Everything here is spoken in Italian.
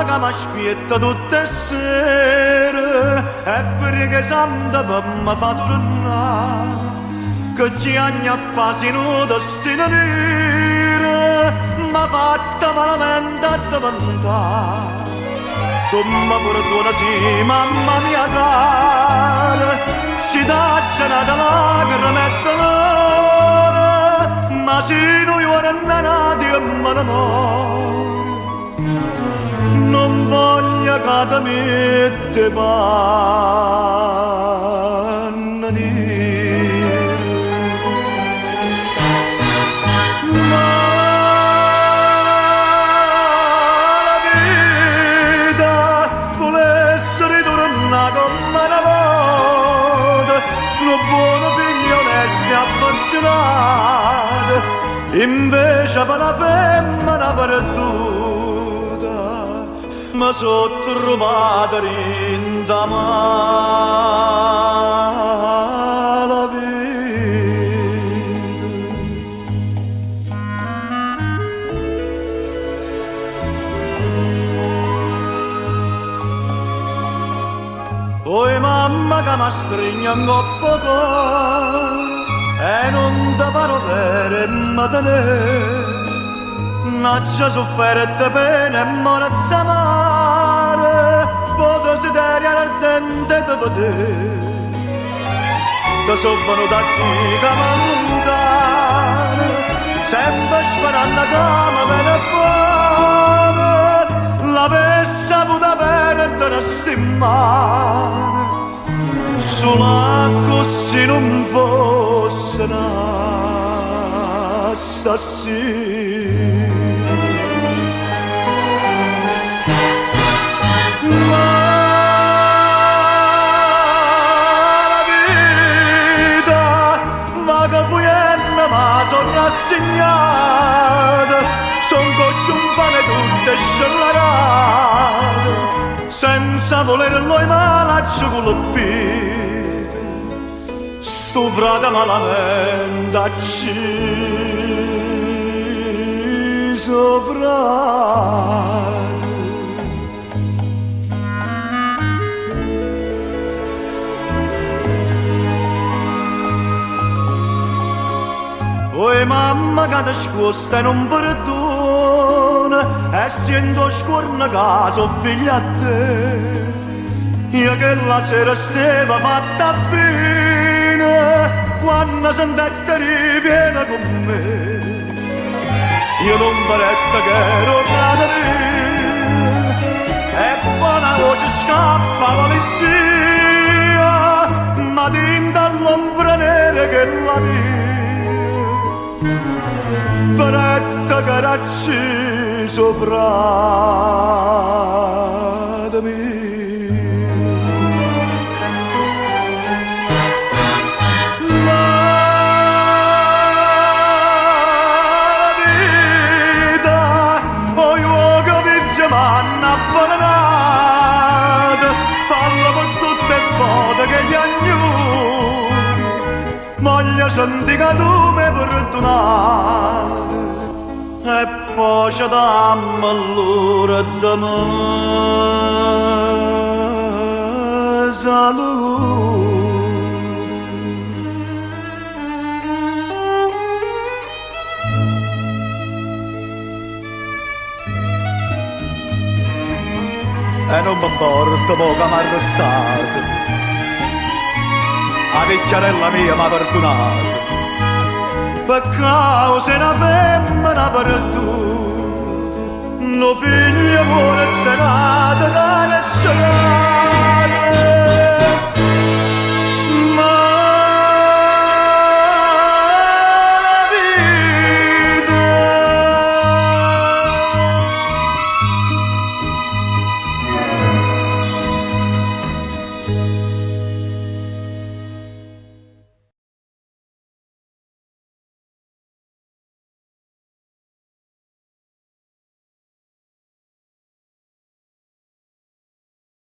mamma che mi aspetta tutte le sere e prega santa per mi fa tornare che ci agna fa sino destino nero mi fatta malamente a diventare come perdona sì mamma mia cara si tacciano da lacrime e dolore ma se noi ora nati e me ne non voglio che ti mette panna ma la vita volesse ritornare come una volta lo buono figlio onesto affezionato invece per la femmina perduta mi sono trovata in da mala vita. Poi mamma che mi stringe un coppo e non ti paro per me tenere Naccia sofferte pene e morezza amare po' desiderio ardente di vedere che sono venuta qui che m'allontane sempre sperando che mi viene fuori l'avesse avuta per te stimare solo così non fosse assassino ma sono rassegnato, son cocciumpane tutte scellerate, senza volerlo i malaccio con le piede, sto frate malamente acciso frate. Poi mamma che ti scosta e non perdona e sento scorna che sono figlia a te io che la sera stava fatta bene quando sentette riviene con me io non paretta che ero nata e buona voce scappa la polizia ma tinta all'ombra nera che la via Paretta caracci sopra di me. La vita poi uomo vizia m'hanno avvelenato fallo per tutte le volte che gli agnuri voglio sentire che tu mi perdonare e poi ci dammo allora da me salute. E non mi importa mo che mi arrestate, la picciarella mia m'ha perdonato per causa una femmina perduta, no figlio vuole tenere da essere